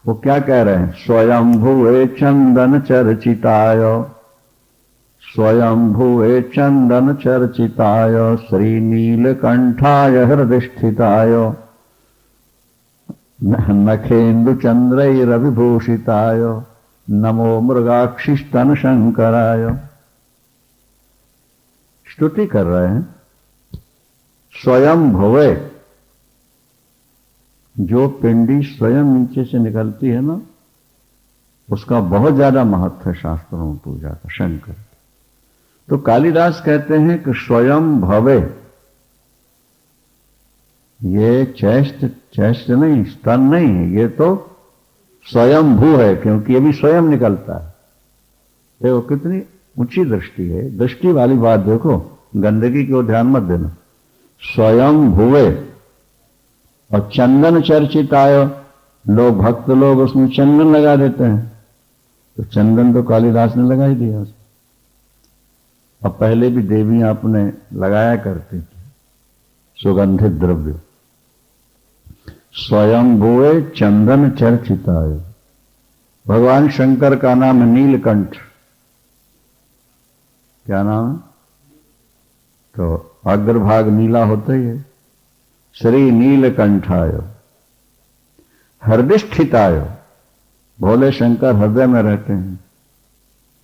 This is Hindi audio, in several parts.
वो क्या कह रहे हैं? स्वयंभुवे चंदन चर्चिताय, स्वयंभुवे चंदन चर्चिताय श्रीनीलकंठाय हृदयस्थिताय नखेन्दु चंद्रैरविभूषिताय नमो मृगाक्षिस्तन शंकराय। स्तुति कर रहे हैं। स्वयं भुवे, जो पिंडी स्वयं नीचे से निकलती है ना, उसका बहुत ज्यादा महत्व है शास्त्रों में पूजा का, शंकर। तो कालिदास कहते हैं कि स्वयं भवे, ये चेष्ट नहीं, स्तन नहीं है, ये तो स्वयं भू है, क्योंकि ये भी स्वयं निकलता है। देखो कितनी ऊंची दृष्टि है, दृष्टि वाली बात देखो, गंदगी की ओर ध्यान मत देना। स्वयं भुवे और चंदन चर्चिताय, लोग भक्त लोग उसमें चंदन लगा देते हैं, तो चंदन तो कालिदास ने लगा ही दिया उसमें। और पहले भी देवियां अपने लगाया करती थी सुगंधित द्रव्य। स्वयं भुवे चंदन चर्चिताय। भगवान शंकर का नाम है नीलकंठ। क्या नाम है? तो अग्रभाग नीला होता ही है। श्री नीलकंठाय हृदयस्थिताय, भोले शंकर हृदय में रहते हैं,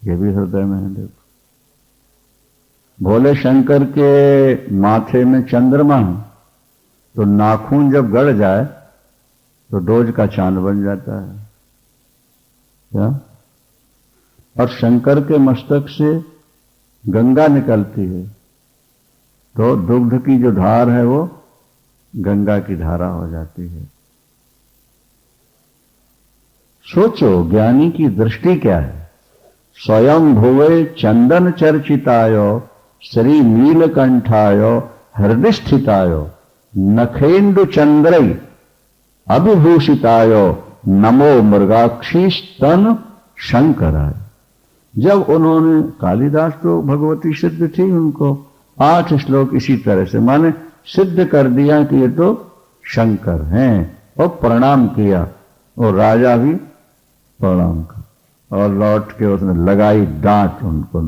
ये भी हृदय में है। देखो भोले शंकर के माथे में चंद्रमा है, तो नाखून जब गड़ जाए तो डोज का चांद बन जाता है। क्या? और शंकर के मस्तक से गंगा निकलती है, तो दुग्ध की जो धार है वो गंगा की धारा हो जाती है। सोचो ज्ञानी की दृष्टि क्या है। स्वयं भुवे चंदन चर्चिताय श्री नीलकंठाय हृदयस्थिताय नखेन्दु चंद्रै अभिभूषिताय नमो मृगाक्षी स्तन शंकराय। जब उन्होंने, कालिदास तो भगवती सिद्ध थी, उनको 8 श्लोक इसी तरह से माने सिद्ध कर दिया कि ये तो शंकर हैं, और प्रणाम किया, और राजा भी प्रणाम कर, और लौट के उसने लगाई डांट उनको,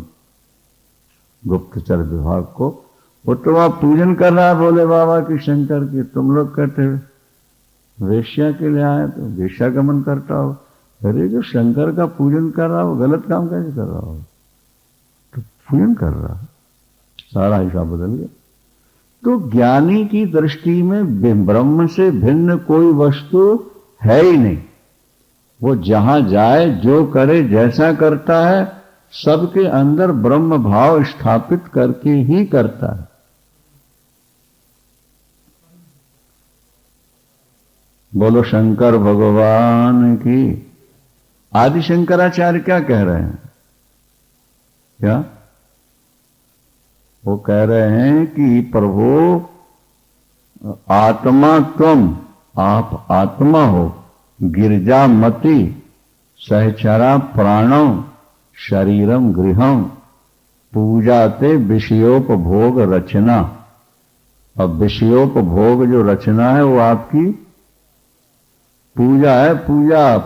गुप्तचर विभाग को। वो तो वहां पूजन कर रहा है भोले बाबा की, शंकर की, तुम लोग कहते हो वेश्या के लिए आए तो वेश्या गमन करता हो। अरे जो शंकर का पूजन कर रहा हो गलत काम कैसे कर रहा हो? तो पूजन कर रहा है, सारा हिसाब बदल गया। तो ज्ञानी की दृष्टि में ब्रह्म से भिन्न कोई वस्तु है ही नहीं। वो जहां जाए, जो करे, जैसा करता है, सबके अंदर ब्रह्म भाव स्थापित करके ही करता है। बोलो शंकर भगवान की। आदि शंकराचार्य क्या कह रहे हैं? क्या वो कह रहे हैं कि प्रभु आत्मा तुम, आप आत्मा हो, गिरजामति सहचरा प्राणो शरीरम गृहम पूजाते विषयोपभोग रचना। अब विषयोपभोग जो रचना है वो आपकी पूजा है।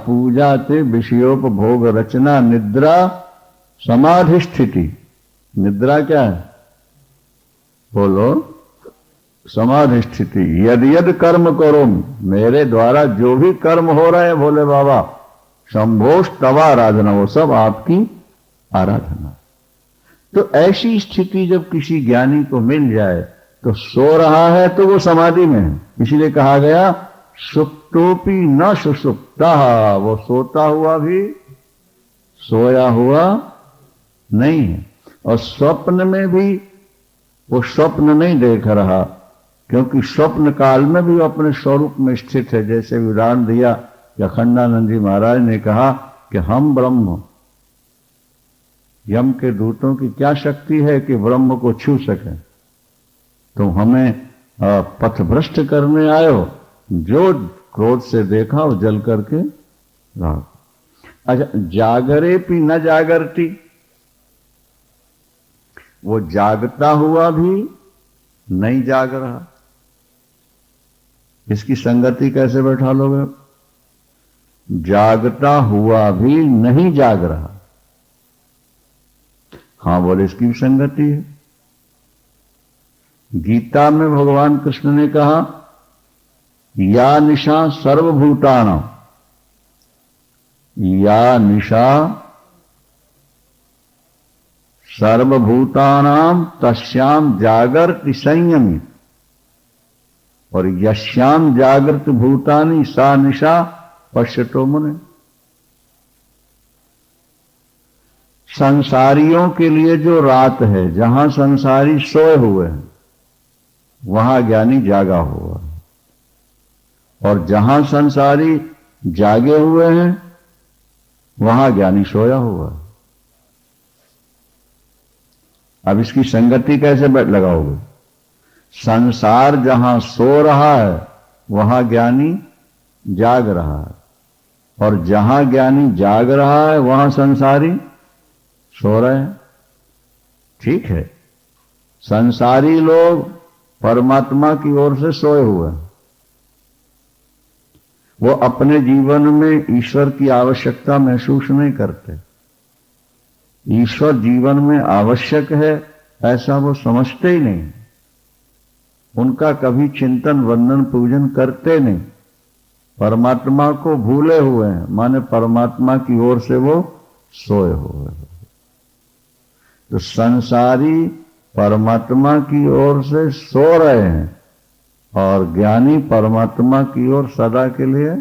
पूजाते विषयोपभोग रचना निद्रा समाधि स्थिति। निद्रा क्या है? बोलो समाधि स्थिति। यद यद कर्म करो, मेरे द्वारा जो भी कर्म हो रहे हैं भोले बाबा, शंभोष तवा आराधना, वो सब आपकी आराधना। तो ऐसी स्थिति जब किसी ज्ञानी को मिल जाए, तो सो रहा है तो वो समाधि में है। इसीलिए कहा गया सुप्तोपि न सुसुप्ता, वो सोता हुआ भी सोया हुआ नहीं है। और स्वप्न में भी वो स्वप्न नहीं देख रहा, क्योंकि स्वप्न काल में भी वो अपने स्वरूप में स्थित है। जैसे उदाहरण दिया कि अखंडानंद जी महाराज ने कहा कि हम ब्रह्म, यम के दूतों की क्या शक्ति है कि ब्रह्म को छू सके? तो हमें पथभ्रष्ट करने आयो, जो क्रोध से देखा वो जल करके राख। अच्छा, जागरे भी न जागरती, वो जागता हुआ भी नहीं जाग रहा। इसकी संगति कैसे बैठा लोगे? जागता हुआ भी नहीं जाग रहा। हां बोले इसकी भी संगति है। गीता में भगवान कृष्ण ने कहा या निशा सर्वभूतानां, या निशा सर्वभूतानां तस्याम जागर्ति संयमी, और यश्याम जागृत भूतानि सा निशा पश्यतो मुने। संसारियों के लिए जो रात है, जहां संसारी सोए हुए हैं वहां ज्ञानी जागा हुआ है, और जहां संसारी जागे हुए हैं वहां ज्ञानी सोया हुआ है। अब इसकी संगति कैसे लगाओगे? संसार जहां सो रहा है वहां ज्ञानी जाग रहा है, और जहां ज्ञानी जाग रहा है वहां संसारी सो रहे हैं। ठीक है, संसारी लोग परमात्मा की ओर से सोए हुए हैं। वो अपने जीवन में ईश्वर की आवश्यकता महसूस नहीं करते। ईश्वर जीवन में आवश्यक है ऐसा वो समझते ही नहीं। उनका कभी चिंतन वंदन पूजन करते नहीं। परमात्मा को भूले हुए हैं, माने परमात्मा की ओर से वो सोए हुए हैं। तो संसारी परमात्मा की ओर से सो रहे हैं, और ज्ञानी परमात्मा की ओर सदा के लिए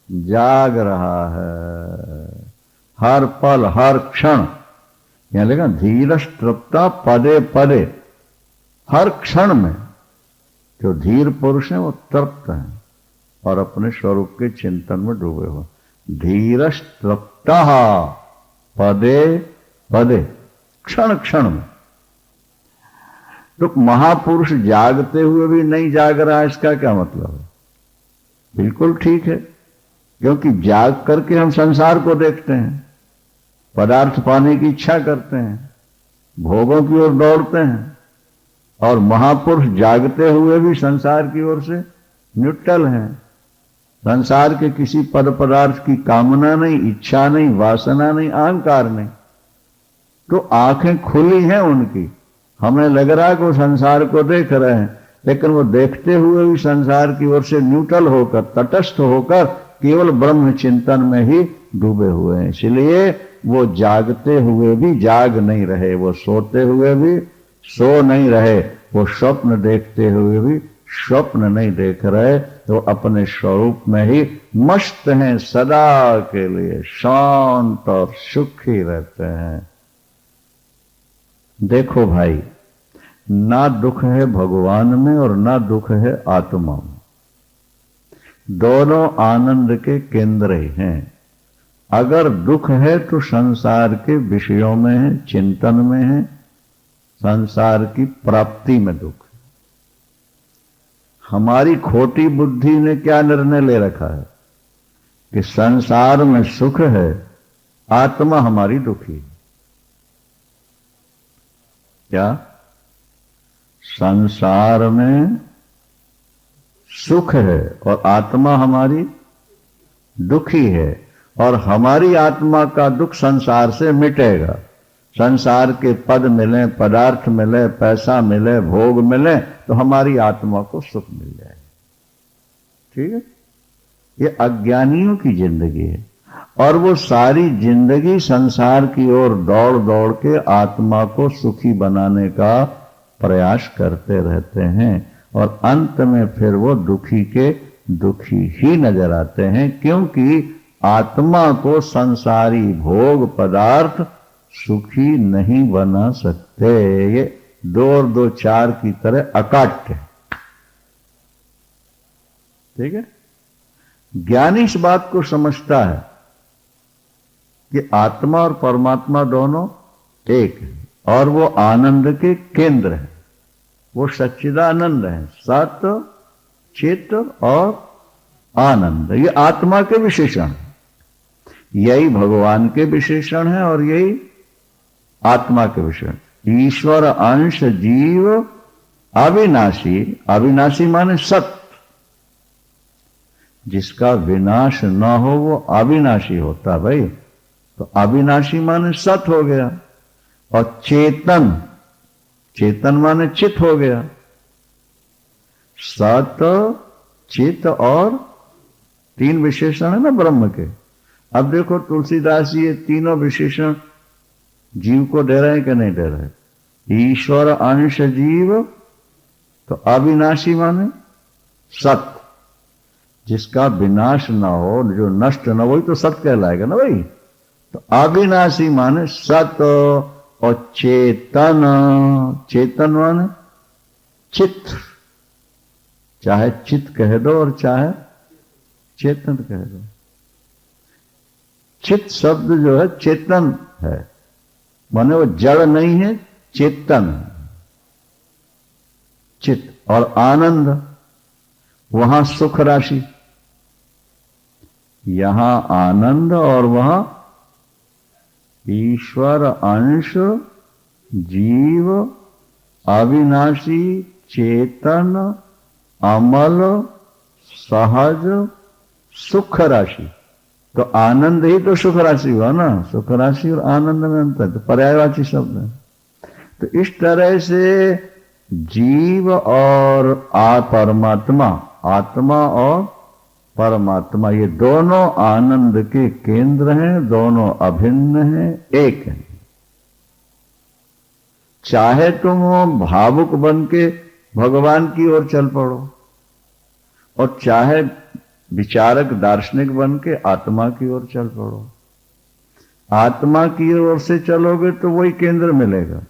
जाग रहा है। हर पल हर क्षण, यहां लिखा धीरज तृप्ता पदे पदे, हर क्षण में जो धीर पुरुष है वो तृप्त है और अपने स्वरूप के चिंतन में डूबे हुए। धीरज तृप्ता पदे पदे, क्षण क्षण में। तो महापुरुष जागते हुए भी नहीं जाग रहा, इसका क्या मतलब है? बिल्कुल ठीक है, क्योंकि जाग करके हम संसार को देखते हैं, पदार्थ पाने की इच्छा करते हैं, भोगों की ओर दौड़ते हैं, और महापुरुष जागते हुए भी संसार की ओर से न्यूट्रल हैं। संसार के किसी पद पदार्थ की कामना नहीं, इच्छा नहीं, वासना नहीं, अहंकार नहीं। तो आंखें खुली हैं उनकी। हमें लग रहा है कि वो संसार को देख रहे हैं, लेकिन वो देखते हुए भी संसार की ओर से न्यूट्रल होकर, तटस्थ होकर केवल ब्रह्म चिंतन में ही डूबे हुए हैं। इसलिए वो जागते हुए भी जाग नहीं रहे, वो सोते हुए भी सो नहीं रहे, वो स्वप्न देखते हुए भी स्वप्न नहीं देख रहे। तो अपने स्वरूप में ही मस्त हैं, सदा के लिए शांत और सुखी रहते हैं। देखो भाई, ना दुख है भगवान में और ना दुख है आत्मा में। दोनों आनंद के केंद्र हैं। अगर दुख है तो संसार के विषयों में है, चिंतन में है, संसार की प्राप्ति में दुख है। हमारी खोटी बुद्धि ने क्या निर्णय ले रखा है कि संसार में सुख है, आत्मा हमारी दुखी है। क्या संसार में सुख है और आत्मा हमारी दुखी है, और हमारी आत्मा का दुख संसार से मिटेगा। संसार के पद मिले, पदार्थ मिले, पैसा मिले, भोग मिले, तो हमारी आत्मा को सुख मिल जाए। ठीक है, ये अज्ञानियों की जिंदगी है, और वो सारी जिंदगी संसार की ओर दौड़ दौड़ के आत्मा को सुखी बनाने का प्रयास करते रहते हैं, और अंत में फिर वो दुखी के दुखी ही नजर आते हैं, क्योंकि आत्मा को संसारी भोग पदार्थ सुखी नहीं बना सकते। ये 2 और 2 4 की तरह अकाट्य है। ठीक है, ज्ञानी इस बात को समझता है कि आत्मा और परमात्मा दोनों एक है, और वो आनंद के केंद्र है। वो सच्चिदानंद है, सत्य चित्त और आनंद। ये आत्मा के विशेषण है, यही भगवान के विशेषण है, और यही आत्मा के विशेषण। ईश्वर अंश जीव अविनाशी, अविनाशी माने सत्य। जिसका विनाश न हो वो अविनाशी होता भाई। तो अविनाशी माने सत हो गया, और चेतन, चेतन माने चित हो गया। सत, चित और तीन विशेषण है ना ब्रह्म के। अब देखो तुलसीदास जी ये तीनों विशेषण जीव को दे रहे हैं कि नहीं दे रहे। ईश्वर अंश जीव, तो अविनाशी माने सत, जिसका विनाश ना हो, जो नष्ट ना, वही तो सत कहलाएगा ना भाई। तो अविनाशी माने सत, और चेतन, चेतन माने चित्त, चाहे चित्त कह दो और चाहे चेतन कह दो। चित्त शब्द जो है चेतन है, माने वो जड़ नहीं है, चेतन। चित्त और आनंद, वहां सुख राशि, यहां आनंद और वहां ईश्वर अंश जीव अविनाशी चेतन अमल सहज सुख राशि। तो आनंद ही तो सुख राशि हुआ ना। सुख राशि और आनंद में अंतर, तो पर्यायवाची शब्द है। तो इस तरह से जीव और परमात्मा, आत्मा और परमात्मा, ये दोनों आनंद के केंद्र हैं, दोनों अभिन्न हैं, एक हैं। चाहे तुम भावुक बन के भगवान की ओर चल पड़ो, और चाहे विचारक दार्शनिक बन के आत्मा की ओर चल पड़ो। आत्मा की ओर से चलोगे तो वही केंद्र मिलेगा,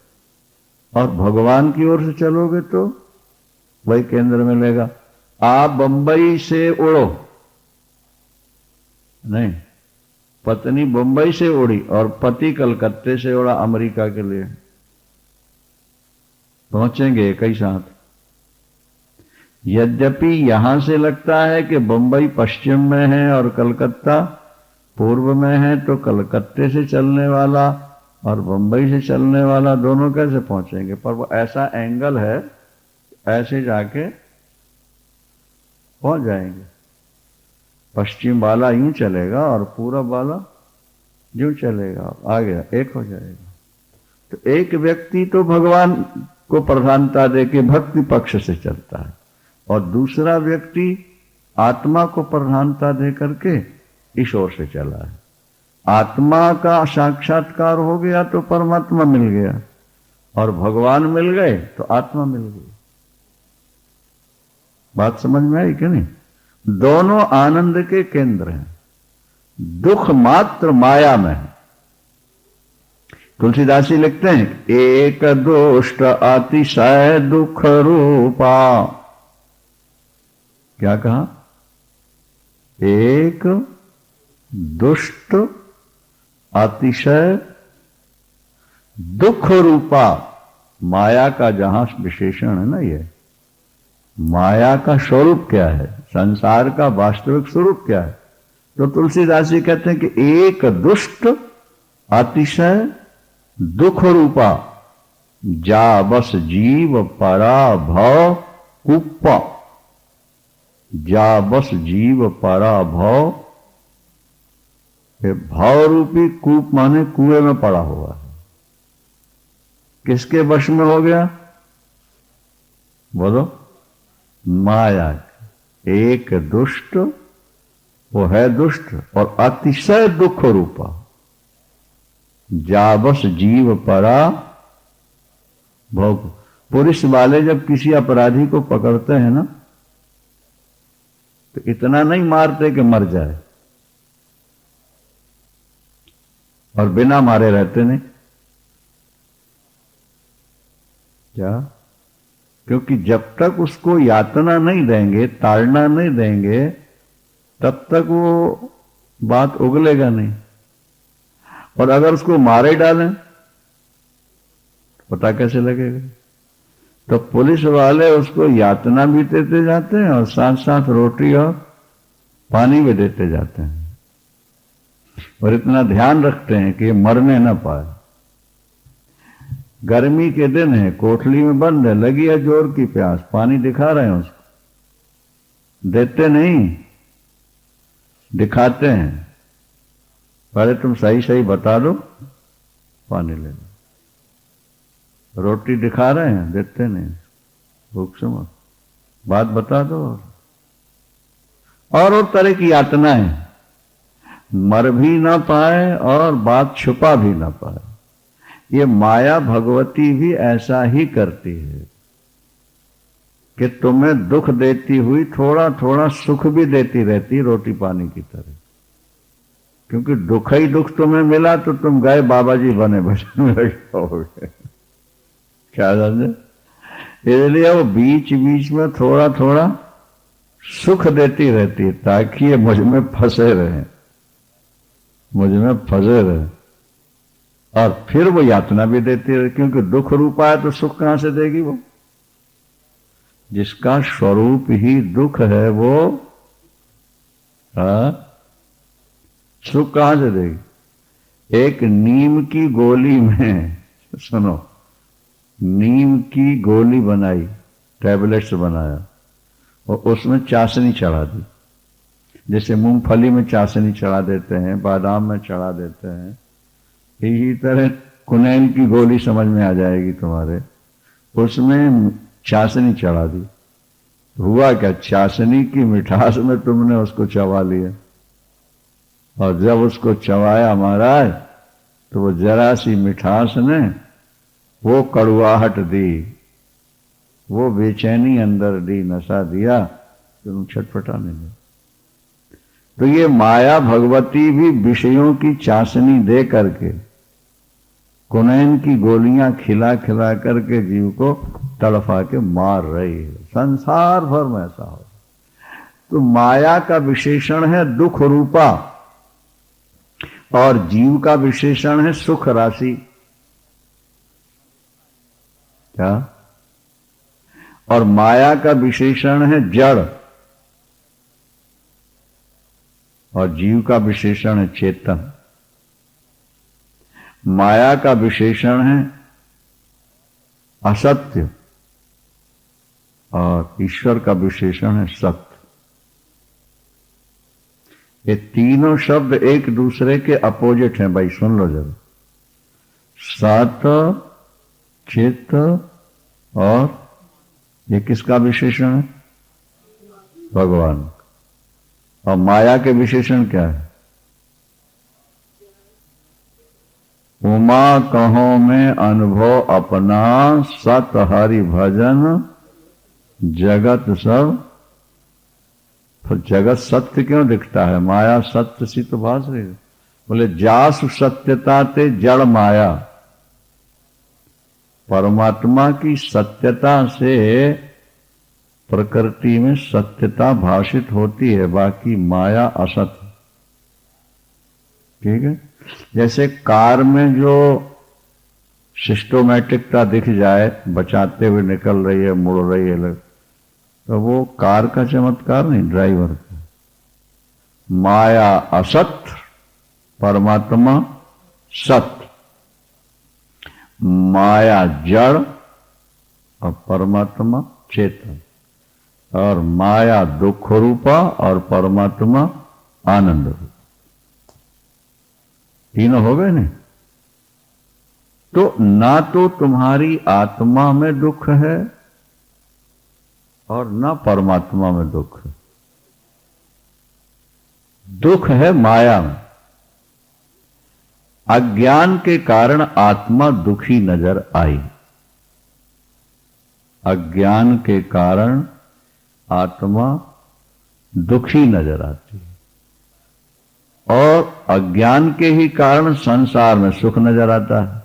और भगवान की ओर से चलोगे तो वही केंद्र मिलेगा। आप बंबई से उड़ो, नहीं, पत्नी बंबई से उड़ी और पति कलकत्ते से उड़ा अमेरिका के लिए, पहुंचेंगे एक ही साथ। यद्यपि यहां से लगता है कि बंबई पश्चिम में है और कलकत्ता पूर्व में है, तो कलकत्ते से चलने वाला और बंबई से चलने वाला दोनों कैसे पहुंचेंगे? पर वो ऐसा एंगल है, ऐसे जाके पहुंच जाएंगे। पश्चिम वाला यूं चलेगा और पूरब वाला यूं चलेगा, आ गया, एक हो जाएगा। तो एक व्यक्ति तो भगवान को प्रधानता देके भक्ति पक्ष से चलता है, और दूसरा व्यक्ति आत्मा को प्रधानता दे करके इस ओर से चला है। आत्मा का साक्षात्कार हो गया तो परमात्मा मिल गया, और भगवान मिल गए तो आत्मा मिल गई। बात समझ में आई कि नहीं? दोनों आनंद के केंद्र हैं, दुख मात्र माया में है। तुलसीदास जी लिखते हैं, एक दुष्ट अतिशय दुख रूपा। क्या कहा? एक दुष्ट अतिशय दुख रूपा। माया का जहां विशेषण है ना, ये माया का स्वरूप क्या है, संसार का वास्तविक स्वरूप क्या है? तो तुलसीदास जी कहते हैं कि एक दुष्ट अतिशय दुख रूपा, जा बस जीव परा भव कूप। जा बस जीव परा भव, भव रूपी कूप माने कुएं में पड़ा हुआ है। किसके वश में हो गया? बोलो, माया। एक दुष्ट, वो है दुष्ट, और अतिशय दुख रूपा, जाबस जीव परा भोग। पुलिस वाले जब किसी अपराधी को पकड़ते हैं ना, तो इतना नहीं मारते कि मर जाए, और बिना मारे रहते नहीं। क्या? क्योंकि जब तक उसको यातना नहीं देंगे, ताड़ना नहीं देंगे, तब तक वो बात उगलेगा नहीं। और अगर उसको मारे डालें, पता कैसे लगेगा? तो पुलिस वाले उसको यातना भी देते जाते हैं, और साथ साथ रोटी और पानी भी देते जाते हैं, और इतना ध्यान रखते हैं कि मरने ना पाए। गर्मी के दिन है, कोठली में बंद है, लगी है जोर की प्यास, पानी दिखा रहे हैं उसको, देते नहीं, दिखाते हैं, पहले तुम सही सही बता दो, पानी ले लो। रोटी दिखा रहे हैं, देते नहीं, भूख से मर, बात बता दो। और तरह की यातना है, मर भी ना पाए और बात छुपा भी ना पाए। ये माया भगवती भी ऐसा ही करती है कि तुम्हें दुख देती हुई थोड़ा थोड़ा सुख भी देती रहती, रोटी पानी की तरह। क्योंकि दुख ही दुख तुम्हें मिला तो तुम गए बाबा जी बने, भजन में लगे होगे। क्या समझे? इसलिए वो बीच बीच में थोड़ा थोड़ा सुख देती रहती है ताकि ये मुझ में फंसे रहे, मुझ में फंसे रहे। और फिर वो यातना भी देती रहे, क्योंकि दुख रूपा है तो सुख कहां से देगी वो? जिसका स्वरूप ही दुख है वो सुख कहां से देगी? एक नीम की गोली में, सुनो, नीम की गोली बनाई, टैबलेट्स बनाया और उसमें चाशनी चढ़ा दी। जैसे मूंगफली में चाशनी चढ़ा देते हैं, बादाम में चढ़ा देते हैं, इसी तरह कुनैन की गोली समझ में आ जाएगी तुम्हारे, उसमें चाशनी चढ़ा दी। हुआ क्या? चाशनी की मिठास में तुमने उसको चबा लिया, और जब उसको चबाया महाराज तो वो जरा सी मिठास ने वो कड़वाहट दी, वो बेचैनी अंदर दी, नशा दिया, तुम छटपटाने लगे। तो ये माया भगवती भी विषयों की चाशनी दे करके, कुनैन की गोलियां खिला खिला करके जीव को तड़फा के मार रही है। संसार भर में ऐसा हो। तो माया का विशेषण है दुख रूपा, और जीव का विशेषण है सुख राशि। क्या? और माया का विशेषण है जड़, और जीव का विशेषण है चेतन। माया का विशेषण है असत्य, और ईश्वर का विशेषण है सत्य। ये तीनों शब्द एक दूसरे के अपोजिट हैं भाई, सुन लो जरा। सत, चित्त, और ये किसका विशेषण है? भगवान। और माया के विशेषण क्या है? उमा कहो में अनुभव अपना, सत हरि भजन जगत सब। तो जगत सत्य क्यों दिखता है? माया सत्य सी तो भास रही है। बोले जासु सत्यता ते जड़ माया। परमात्मा की सत्यता से प्रकृति में सत्यता भाषित होती है, बाकी माया असत्य। ठीक है? जैसे कार में जो सिस्टोमेटिकता दिख जाए, बचाते हुए निकल रही है, मुड़ रही है, तो वो कार का चमत्कार नहीं, ड्राइवर का। माया असत, परमात्मा सत्य। माया जड़ और परमात्मा चेतन। और माया दुख रूपा और परमात्मा आनंद रूपा। तीनों हो गए नहीं? तो ना तो तुम्हारी आत्मा में दुख है और ना परमात्मा में दुख है। दुख है माया में। अज्ञान के कारण आत्मा दुखी नजर आई। अज्ञान के कारण आत्मा दुखी नजर आती है, और अज्ञान के ही कारण संसार में सुख नजर आता है।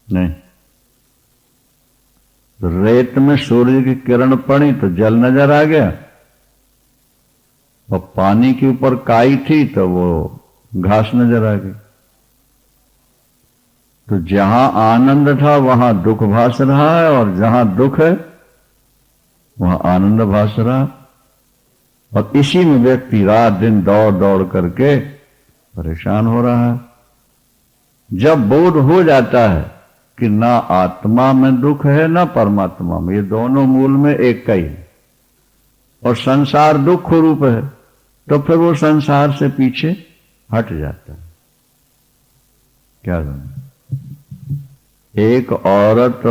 नहीं, रेत में सूर्य की किरण पड़ी तो जल नजर आ गया, और पानी के ऊपर काई थी तो वो घास नजर आ गई। तो जहां आनंद था वहां दुख भास रहा है, और जहां दुख है वहां आनंद भास रहा। और इसी में व्यक्ति रात दिन दौड़ दौड़ करके परेशान हो रहा है। जब बोध हो जाता है कि ना आत्मा में दुख है ना परमात्मा में, ये दोनों मूल में एक का ही, और संसार दुख रूप है, तो फिर वो संसार से पीछे हट जाता है। क्या समझ? एक औरत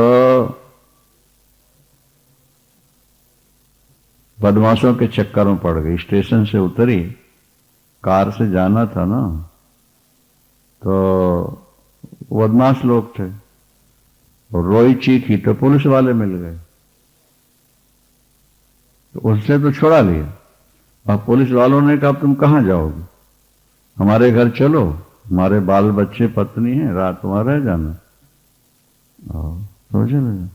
बदमाशों के चक्कर में पड़ गई, स्टेशन से उतरी, कार से जाना था ना, तो बदमाश लोग थे, रोई चीखी तो पुलिस वाले मिल गए, तो उससे तो छुड़ा लिया। अब पुलिस वालों ने कहा तुम कहां जाओगे, हमारे घर चलो, हमारे बाल बच्चे पत्नी है, रात वहां रह जाना। तो चले।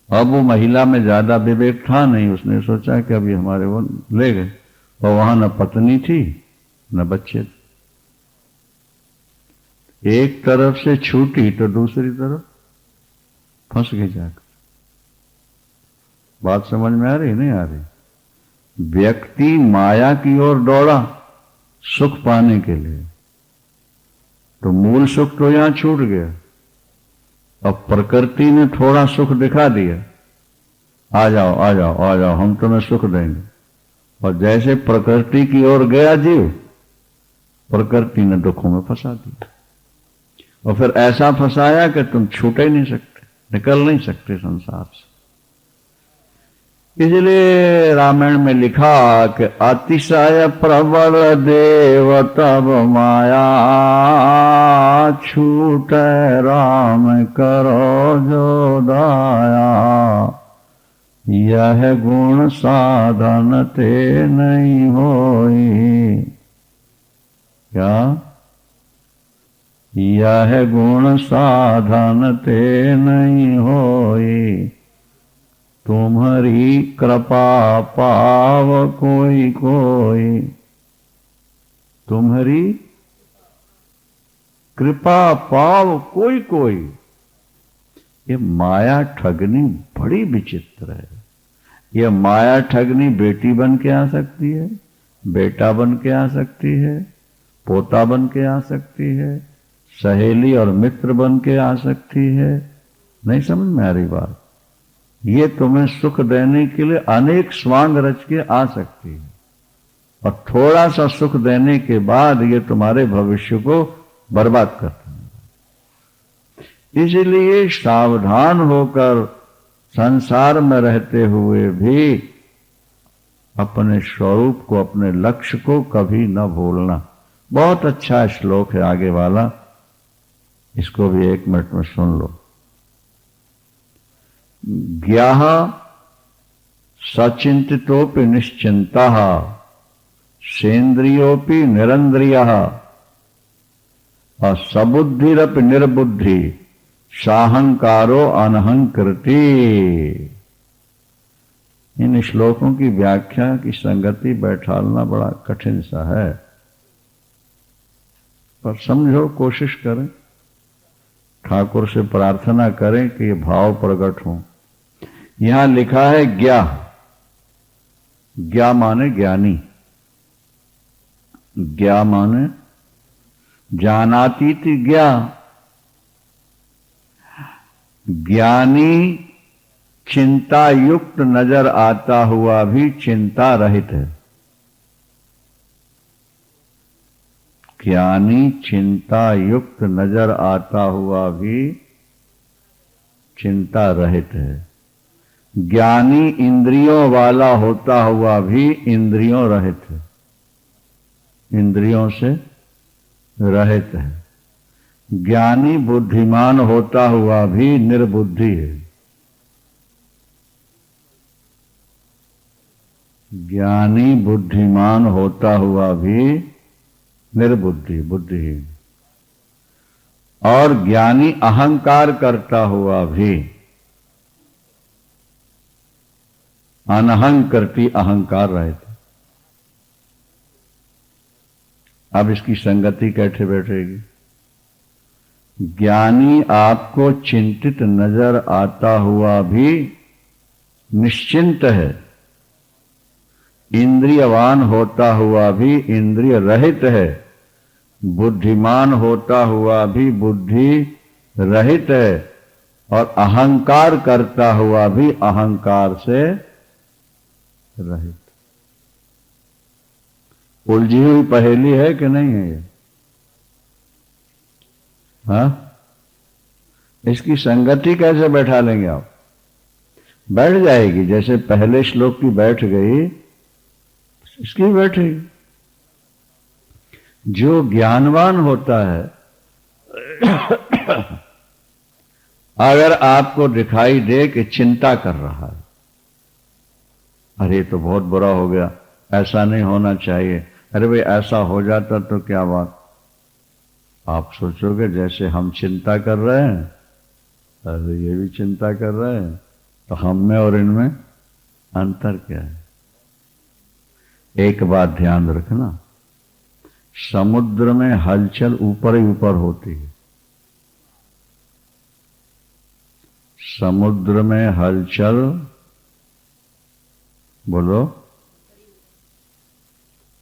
अब वो महिला में ज्यादा विवेक था नहीं, उसने सोचा कि अभी हमारे वो ले गए, और वहां न पत्नी थी न बच्चे थे। एक तरफ से छूटी तो दूसरी तरफ फंस गई जाकर। बात समझ में आ रही नहीं आ रही? व्यक्ति माया की ओर दौड़ा सुख पाने के लिए, तो मूल सुख तो यहां छूट गया। अब प्रकृति ने थोड़ा सुख दिखा दिया, आ जाओ आ जाओ आ जाओ, हम तुम्हें सुख देंगे। और जैसे प्रकृति की ओर गया जीव, प्रकृति ने दुखों में फंसा दिया, और फिर ऐसा फंसाया कि तुम छूट ही नहीं सकते, निकल नहीं सकते संसार से। इसलिए रामायण में लिखा कि अतिशय प्रबल देव तब माया, छूट राम करो जो दाया, यह गुण साधन ते नहीं होई। क्या? यह गुण साधन ते नहीं होई, तुम्हारी कृपा पाव कोई कोई। तुम्हारी कृपा पाव कोई कोई। ये माया ठगनी बड़ी विचित्र है। ये माया ठगनी बेटी बन के आ सकती है, बेटा बन के आ सकती है, पोता बन के आ सकती है, सहेली और मित्र बन के आ सकती है। नहीं समझ में आ रही बात? ये तुम्हें सुख देने के लिए अनेक स्वांग रच के आ सकती है, और थोड़ा सा सुख देने के बाद ये तुम्हारे भविष्य को बर्बाद करती है। इसलिए सावधान होकर संसार में रहते हुए भी अपने स्वरूप को, अपने लक्ष्य को कभी न भूलना। बहुत अच्छा श्लोक है आगे वाला, इसको भी 1 मिनट में सुन लो। ज्ञाः सचिंतितोपि निश्चिंतः, सेन्द्रियोपि निरंद्रियः, सबुद्धिरपि निर्बुद्धि, साहंकारो अनहंकृति। इन श्लोकों की व्याख्या की संगति बैठालना बड़ा कठिन सा है, पर समझो, कोशिश करें, ठाकुर से प्रार्थना करें कि ये भाव प्रकट हो। यहां लिखा है ज्ञा। ज्ञा माने ज्ञानी, ज्ञा माने जानातीति ज्ञा। ज्ञानी चिंता युक्त नजर आता हुआ भी चिंता रहित है। ज्ञानी चिंता युक्त नजर आता हुआ भी चिंता रहित है। ज्ञानी इंद्रियों वाला होता हुआ भी इंद्रियों रहित है, इंद्रियों से रहित है। ज्ञानी बुद्धिमान होता हुआ भी निर्बुद्धि है। ज्ञानी बुद्धिमान होता हुआ भी निर्बुद्धि, बुद्धिहीन। और ज्ञानी अहंकार करता हुआ भी अनहंकृति, अहंकार रहित। अब इसकी संगति कैसे बैठेगी? ज्ञानी आपको चिंतित नजर आता हुआ भी निश्चिंत है, इंद्रियवान होता हुआ भी इंद्रिय रहित है, बुद्धिमान होता हुआ भी बुद्धि रहित है, और अहंकार करता हुआ भी अहंकार से रहित। उलझी हुई पहेली है कि नहीं है ये? हाँ, इसकी संगति कैसे बैठा लेंगे आप? बैठ जाएगी, जैसे पहले श्लोक की बैठ गई इसकी भी बैठेगी। जो ज्ञानवान होता है अगर आपको दिखाई दे कि चिंता कर रहा है, अरे तो बहुत बुरा हो गया, ऐसा नहीं होना चाहिए, अरे भाई ऐसा हो जाता तो क्या बात, आप सोचोगे जैसे हम चिंता कर रहे हैं, अरे ये भी चिंता कर रहे हैं, तो हम में और इनमें अंतर क्या है? एक बात ध्यान रखना, समुद्र में हलचल ऊपर ही ऊपर होती है। समुद्र में हलचल, बोलो,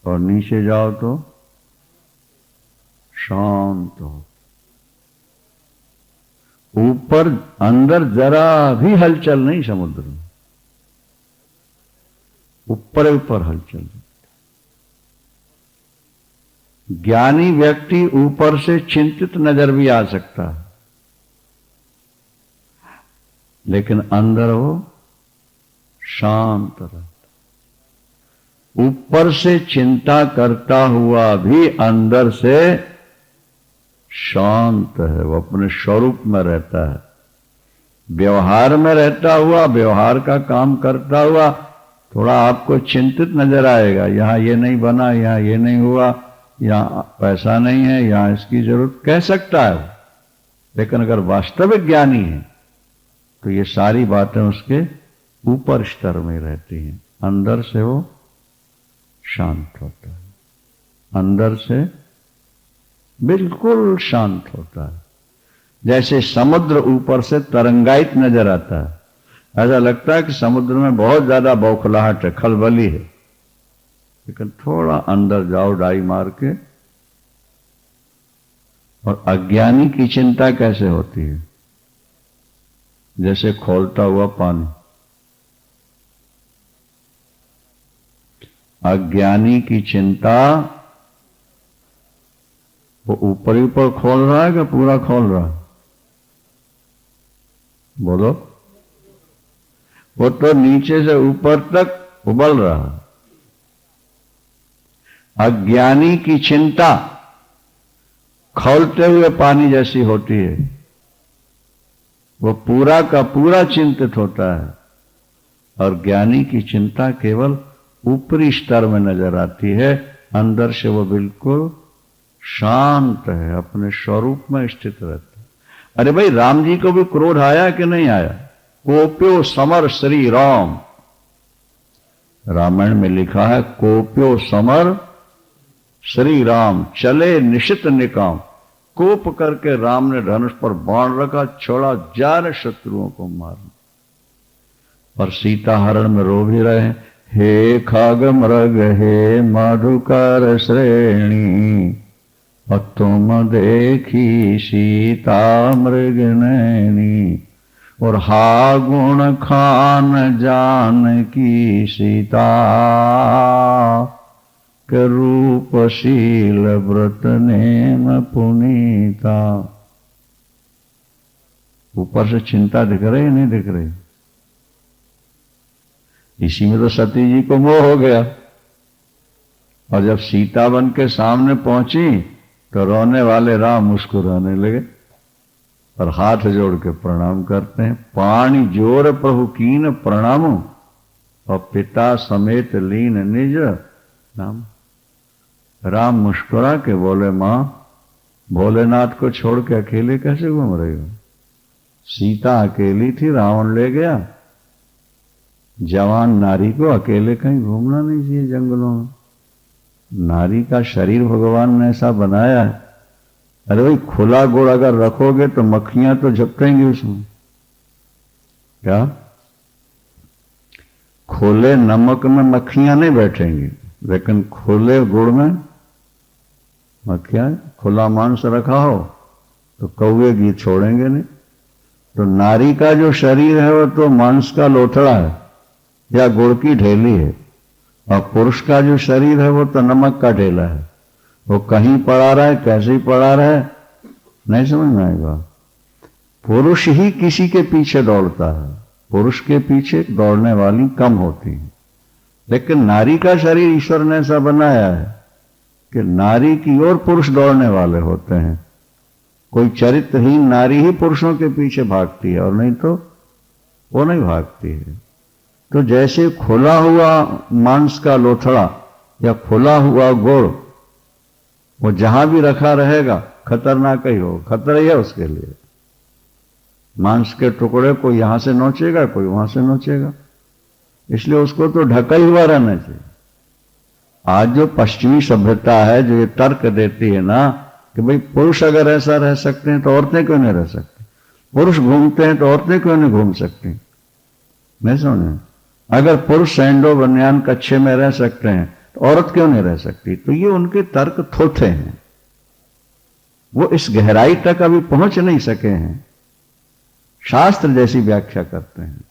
और नीचे जाओ तो शांत हो। ऊपर अंदर जरा भी हलचल नहीं समुद्र में, ऊपर ऊपर हलचल। ज्ञानी व्यक्ति ऊपर से चिंतित नजर भी आ सकता है, लेकिन अंदर वो शांत रहता। ऊपर से चिंता करता हुआ भी अंदर से शांत है, वो अपने स्वरूप में रहता है। व्यवहार में रहता हुआ, व्यवहार का काम करता हुआ थोड़ा आपको चिंतित नजर आएगा, यहां ये नहीं बना, यहां ये नहीं हुआ, यहां पैसा नहीं है, यहां इसकी जरूरत, कह सकता है। लेकिन अगर वास्तविक ज्ञानी है तो ये सारी बातें उसके ऊपर स्तर में रहती हैं, अंदर से वो शांत होता है, अंदर से बिल्कुल शांत होता है। जैसे समुद्र ऊपर से तरंगायित नजर आता है, ऐसा लगता है कि समुद्र में बहुत ज्यादा बौखलाहट है, खलबली है, लेकिन थोड़ा अंदर जाओ डाई मार के। और अज्ञानी की चिंता कैसे होती है? जैसे खौलता हुआ पानी। अज्ञानी की चिंता, वो ऊपर ही ऊपर खोल रहा है कि पूरा खोल रहा है? बोलो। वो तो नीचे से ऊपर तक उबल रहा है। अज्ञानी की चिंता खौलते हुए पानी जैसी होती है, वो पूरा का पूरा चिंतित होता है। और ज्ञानी की चिंता केवल ऊपरी स्तर में नजर आती है, अंदर से वो बिल्कुल शांत है, अपने स्वरूप में स्थित रहता है। अरे भाई, राम जी को भी क्रोध आया कि नहीं आया? कोप्यो समर श्री राम, रामायण में लिखा है, कोप्यो समर श्री राम, चले निशित निकाम। कोप करके राम ने धनुष पर बाण रखा, छोड़ा, जा रहे शत्रुओं को मारने। और सीता हरण में रो भी रहे, हे खग मृग हे मधुकर श्रेणी, और तुम देखी सीता मृग नैनी। और हा गुण खान जान की सीता, के रूपशील व्रत नेम पुनीता। ऊपर से चिंता दिख रही नहीं दिख रही? इसी में तो सती जी को मोह हो गया। और जब सीता बन के सामने पहुंची तो रोने वाले राम मुस्कुराने लगे और हाथ जोड़ के प्रणाम करते हैं। पाणी जोर प्रभु कीन प्रणामो, और पिता समेत लीन निज नाम। राम मुस्कुरा के बोले, मां, भोलेनाथ को छोड़ के अकेले कैसे घूम रही हो? सीता अकेली थी, रावण ले गया। जवान नारी को अकेले कहीं घूमना नहीं चाहिए जंगलों में। नारी का शरीर भगवान ने ऐसा बनाया है। अरे भाई, खुला गुड़ अगर रखोगे तो मक्खियां तो झपकेंगी उसमें। क्या? खुले नमक में मक्खियां नहीं बैठेंगी, लेकिन खुले गुड़ में मक्खियां। खुला मांस रखा हो तो कौवे गीत छोड़ेंगे नहीं। तो नारी का जो शरीर है वो तो मांस का लोथड़ा है या गुड़ की ढेली है। और पुरुष का जो शरीर है वो तो नमक का ढेला है, वो कहीं पड़ा रहा, कैसे ही पड़ा रहा, नहीं समझ में आएगा। पुरुष ही किसी के पीछे दौड़ता है, पुरुष के पीछे दौड़ने वाली कम होती है। लेकिन नारी का शरीर ईश्वर ने ऐसा बनाया है कि नारी की ओर पुरुष दौड़ने वाले होते हैं। कोई चरित्रहीन नारी ही पुरुषों के पीछे भागती है, और नहीं तो वो नहीं भागती है। तो जैसे खुला हुआ मांस का लोथड़ा या खुला हुआ गोड़, वो जहां भी रखा रहेगा खतरनाक ही हो, खतरा ही है उसके लिए। मांस के टुकड़े कोई यहां से नोचेगा, कोई वहां से नोचेगा, इसलिए उसको तो ढका ही हुआ रहना चाहिए। आज जो पश्चिमी सभ्यता है जो ये तर्क देती है ना कि भाई पुरुष अगर ऐसा रह सकते हैं तो औरतें क्यों नहीं रह सकती, पुरुष घूमते हैं तो औरतें क्यों नहीं घूम सकती, नहीं समझे। अगर पुरुष सैंडो बनियान कच्छे में रह सकते हैं तो औरत क्यों नहीं रह सकती। तो ये उनके तर्क थोथे हैं, वो इस गहराई तक अभी पहुंच नहीं सके हैं, शास्त्र जैसी व्याख्या करते हैं।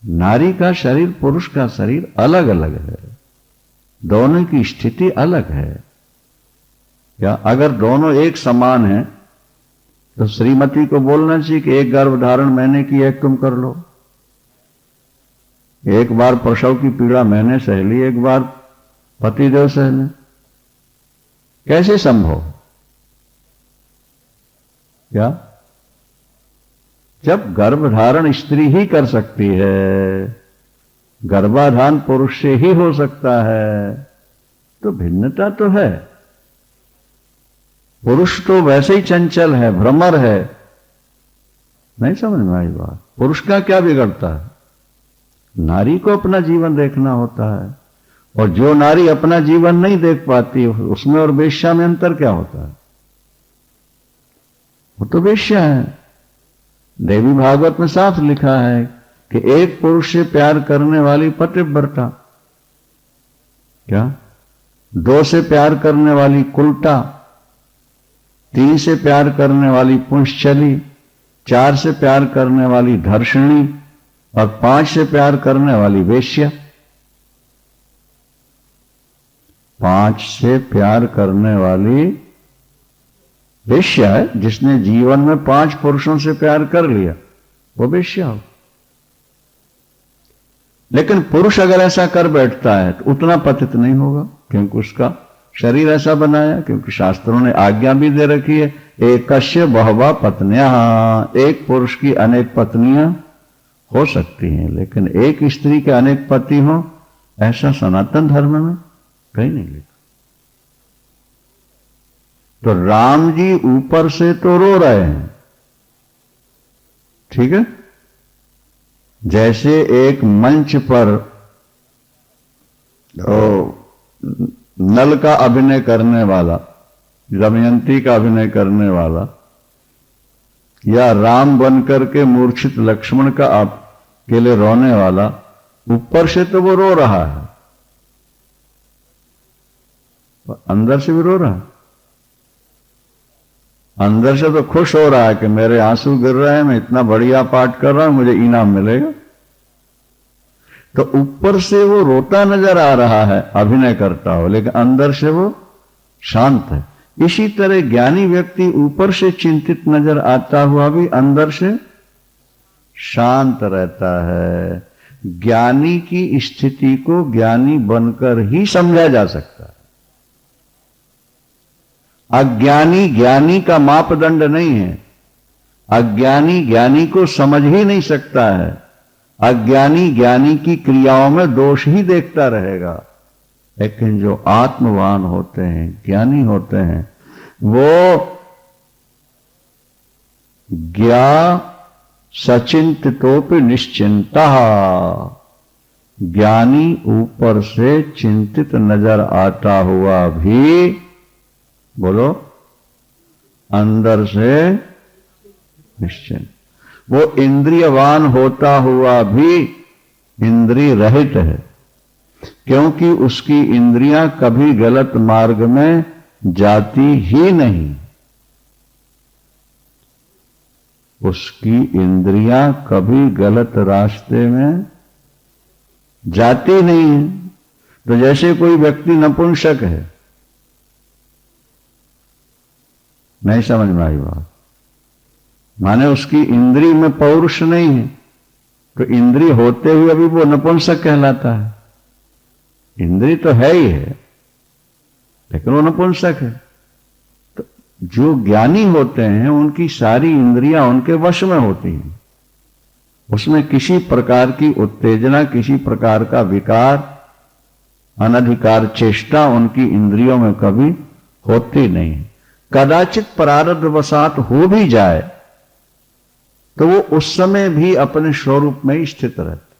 नारी का शरीर पुरुष का शरीर अलग अलग है, दोनों की स्थिति अलग है। या अगर दोनों एक समान हैं तो श्रीमती को बोलना चाहिए कि एक गर्भधारण मैंने की, एक तुम कर लो। एक बार प्रसव की पीड़ा मैंने सह ली, एक बार पतिदेव सह ले, कैसे संभव। क्या जब गर्भधारण स्त्री ही कर सकती है, गर्भाधान पुरुष से ही हो सकता है, तो भिन्नता तो है। पुरुष तो वैसे ही चंचल है, भ्रमर है, नहीं समझ में आई बात। पुरुष का क्या बिगड़ता है, नारी को अपना जीवन देखना होता है, और जो नारी अपना जीवन नहीं देख पाती उसमें और वेश्या में अंतर क्या होता है, वो तो वेश्या है। देवी भागवत में साफ लिखा है कि एक पुरुष से प्यार करने वाली पतिव्रता, क्या 2 से प्यार करने वाली कुलटा, 3 से प्यार करने वाली पुंश्चली, 4 से प्यार करने वाली धर्षणी, और 5 से प्यार करने वाली वेश्या। 5 से प्यार करने वाली वेश्या है, जिसने जीवन में 5 पुरुषों से प्यार कर लिया वो वेश्या हो। लेकिन पुरुष अगर ऐसा कर बैठता है तो उतना पतित नहीं होगा, क्योंकि उसका शरीर ऐसा बनाया, क्योंकि शास्त्रों ने आज्ञा भी दे रखी है, एकस्य बहवा पत्नियां, एक पुरुष की अनेक पत्नियां हो सकती हैं, लेकिन एक स्त्री के अनेक पति हो, ऐसा सनातन धर्म में कहीं नहीं लिखा। तो राम जी ऊपर से तो रो रहे हैं, ठीक है, जैसे एक मंच पर नल का अभिनय करने वाला, दमयंती का अभिनय करने वाला, या राम बनकर के मूर्छित लक्ष्मण का के लिए रोने वाला, ऊपर से तो वो रो रहा है पर अंदर से भी रो रहा है। अंदर से तो खुश हो रहा है कि मेरे आंसू गिर रहे हैं, मैं इतना बढ़िया पाठ कर रहा हूं, मुझे इनाम मिलेगा। तो ऊपर से वो रोता नजर आ रहा है अभिनय करता हो, लेकिन अंदर से वो शांत है। इसी तरह ज्ञानी व्यक्ति ऊपर से चिंतित नजर आता हुआ भी अंदर से शांत रहता है। ज्ञानी की स्थिति को ज्ञानी बनकर ही समझा जा सकता है। अज्ञानी ज्ञानी का मापदंड नहीं है। अज्ञानी ज्ञानी को समझ ही नहीं सकता है। अज्ञानी ज्ञानी की क्रियाओं में दोष ही देखता रहेगा। लेकिन जो आत्मवान होते हैं, ज्ञानी होते हैं, वो ज्ञा सचिंतितोपि निश्चिंता, ज्ञानी ऊपर से चिंतित नजर आता हुआ भी, बोलो, अंदर से निश्चिंत। वो इंद्रियवान होता हुआ भी इंद्रिय रहित है, क्योंकि उसकी इंद्रियां कभी गलत मार्ग में जाती ही नहीं। उसकी इंद्रियां कभी गलत रास्ते में जाती नहीं है। तो जैसे कोई व्यक्ति नपुंसक है, नहीं समझ में आई बात, माने उसकी इंद्री में पौरुष नहीं है, तो इंद्री होते हुए अभी वो नपुंसक कहलाता है। इंद्री तो है ही है, लेकिन वो नपुंसक है। तो जो ज्ञानी होते हैं उनकी सारी इंद्रियां उनके वश में होती हैं, उसमें किसी प्रकार की उत्तेजना, किसी प्रकार का विकार, अनधिकार चेष्टा उनकी इंद्रियों में कभी होती नहीं है। कदाचित प्रारब्ध वशात हो भी जाए तो वो उस समय भी अपने स्वरूप में ही स्थित रहते।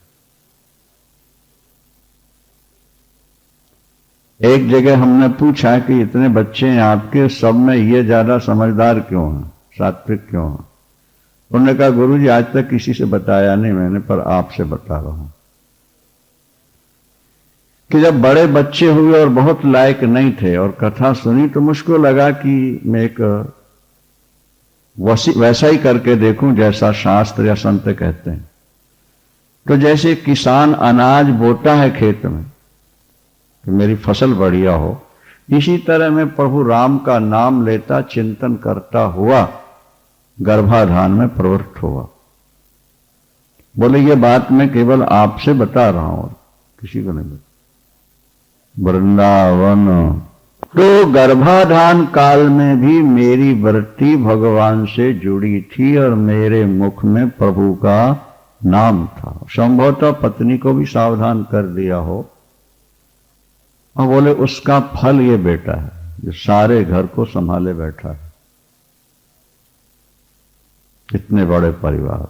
एक जगह हमने पूछा कि इतने बच्चे हैं आपके, सब में ये ज्यादा समझदार क्यों हैं, सात्विक क्यों हैं? उन्होंने कहा गुरुजी आज तक किसी से बताया नहीं मैंने, पर आपसे बता रहा हूं कि जब बड़े बच्चे हुए और बहुत लायक नहीं थे और कथा सुनी तो मुझको लगा कि मैं एक वैसा ही करके देखूं जैसा शास्त्र या संत कहते हैं। तो जैसे किसान अनाज बोता है खेत में कि मेरी फसल बढ़िया हो, इसी तरह मैं प्रभु राम का नाम लेता, चिंतन करता हुआ गर्भाधान में प्रवृत्त हुआ। बोले ये बात मैं केवल आपसे बता रहा हूं, किसी को नहीं बता। वृंदावन तो गर्भाधान काल में भी मेरी वृत्ति भगवान से जुड़ी थी और मेरे मुख में प्रभु का नाम था। संभवतः पत्नी को भी सावधान कर दिया हो, और बोले उसका फल ये बेटा है जो सारे घर को संभाले बैठा है। इतने बड़े परिवार,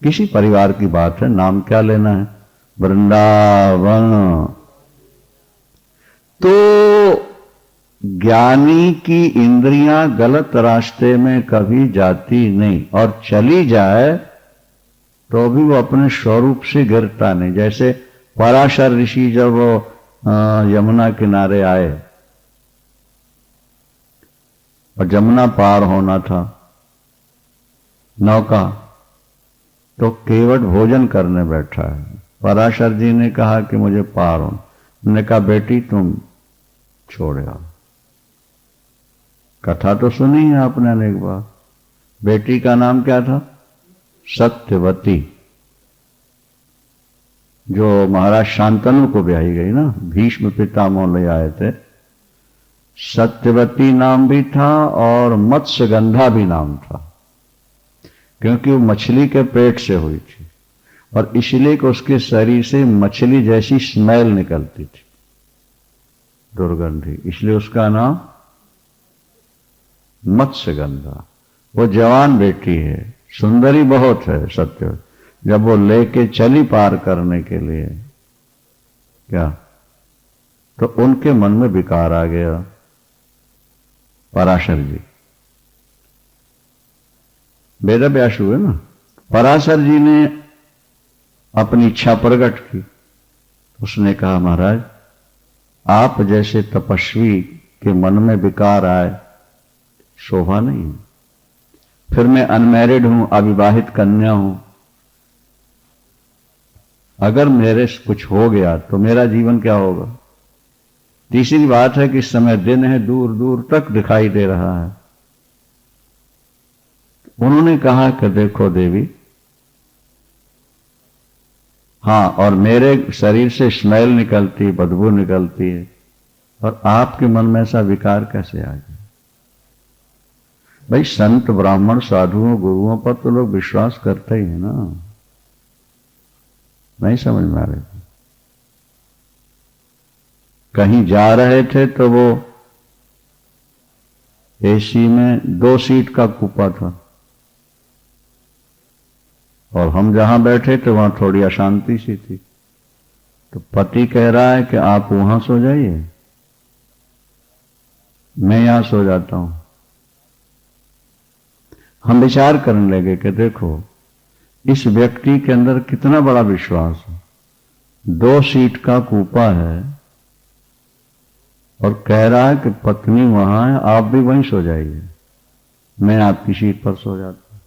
किसी परिवार की बात है, नाम क्या लेना है, वृंदावन। तो ज्ञानी की इंद्रियां गलत रास्ते में कभी जाती नहीं, और चली जाए तो भी वो अपने स्वरूप से गिरता नहीं। जैसे पराशर ऋषि जब वो यमुना किनारे आए और जमुना पार होना था नौका, तो केवट भोजन करने बैठा है। पराशर जी ने कहा कि मुझे पार हो। उन्होंने कहा बेटी तुम छोड़ आओ। कथा तो सुनी है आपने अनेक बार। बेटी का नाम क्या था? सत्यवती, जो महाराज शांतनु को ब्याही गई ना, भीष्म पितामह ले आए थे। सत्यवती नाम भी था और मत्स्यगंधा भी नाम था, क्योंकि वो मछली के पेट से हुई थी और इसलिए कि उसके शरीर से मछली जैसी स्मेल निकलती थी, दुर्गंधी, इसलिए उसका नाम मत्स्यगंधा। वो जवान बेटी है, सुंदरी बहुत है सत्य। जब वो लेके चली पार करने के लिए क्या, तो उनके मन में विकार आ गया। पराशर जी वेद व्यास हुए ना, पराशर जी ने अपनी इच्छा प्रकट की। उसने कहा महाराज आप जैसे तपस्वी के मन में विकार आए शोभा नहीं। फिर मैं अनमैरिड हूं, अविवाहित कन्या हूं, अगर मेरे से कुछ हो गया तो मेरा जीवन क्या होगा। तीसरी बात है कि इस समय दिन है, दूर दूर तक दिखाई दे रहा है। उन्होंने कहा कि देखो देवी, हाँ, और मेरे शरीर से स्मेल निकलती, बदबू निकलती है, और आपके मन में ऐसा विकार कैसे आ गया। भाई संत ब्राह्मण साधुओं गुरुओं पर तो लोग विश्वास करते ही है ना, नहीं समझ में आ रही। कहीं जा रहे थे तो वो एसी में 2 सीट का कूपा था और हम जहां बैठे थे वहां थोड़ी अशांति सी थी। तो पति कह रहा है कि आप वहां सो जाइए, मैं यहां सो जाता हूं। हम विचार करने लगे कि देखो इस व्यक्ति के अंदर कितना बड़ा विश्वास है। 2 सीट का कूपा है और कह रहा है कि पत्नी वहां है, आप भी वहीं सो जाइए, मैं आपकी सीट पर सो जाता हूं।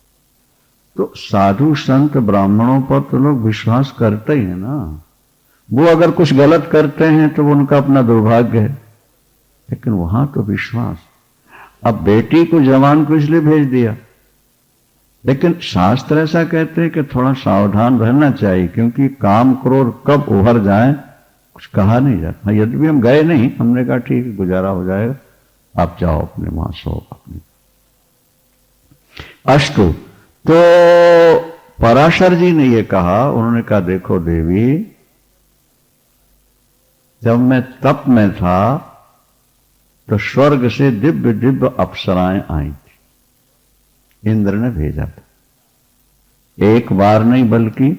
तो साधु संत ब्राह्मणों पर तो लोग विश्वास करते ही है ना। वो अगर कुछ गलत करते हैं तो वो उनका अपना दुर्भाग्य है, लेकिन वहां तो विश्वास। अब बेटी को जवान को इसलिए भेज दिया, लेकिन शास्त्र ऐसा कहते हैं कि थोड़ा सावधान रहना चाहिए, क्योंकि काम क्रोध कब उभर जाए कुछ कहा नहीं जाता। यदि भी हम गए नहीं, हमने कहा ठीक है गुजारा हो जाएगा, आप जाओ अपने वहां सो अपने। अष्टु, तो पराशर जी ने ये कहा, उन्होंने कहा देखो देवी, जब मैं तप में था तो स्वर्ग से दिव्य दिव्य अप्सराएं आई थी, इंद्र ने भेजा था। एक बार नहीं बल्कि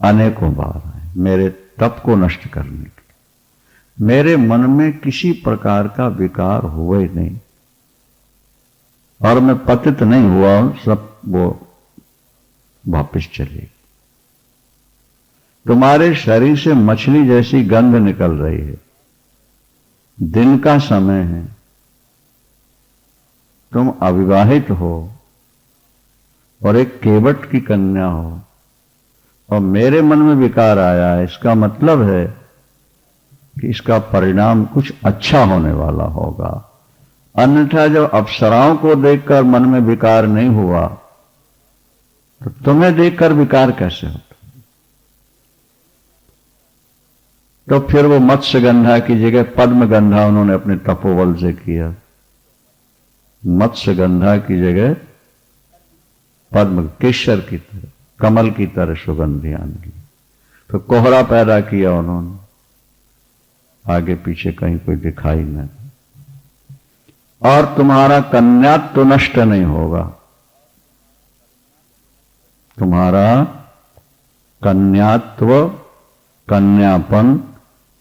अनेकों बार आए मेरे तप को नष्ट करने के लिए। मेरे मन में किसी प्रकार का विकार हुए नहीं और मैं पतित नहीं हुआ, सब वो वापस चले। तुम्हारे शरीर से मछली जैसी गंध निकल रही है, दिन का समय है, तुम अविवाहित हो और एक केवट की कन्या हो, और मेरे मन में विकार आया है, इसका मतलब है कि इसका परिणाम कुछ अच्छा होने वाला होगा। अन्यथा जब अप्सराओं को देखकर मन में विकार नहीं हुआ तो तुम्हें देखकर विकार कैसे होता? तो फिर वो मत्स्य गंधा की जगह पद्म गंधा उन्होंने अपने तपोबल से किया। मत्स्य गंधा की जगह पद्म, केसर की तरह, कमल की तरह सुगंधी आने। तो कोहरा पैदा किया उन्होंने, आगे पीछे कहीं कोई दिखाई नहीं। और तुम्हारा कन्यात्व तो नष्ट नहीं होगा, तुम्हारा कन्यात्व, कन्यापन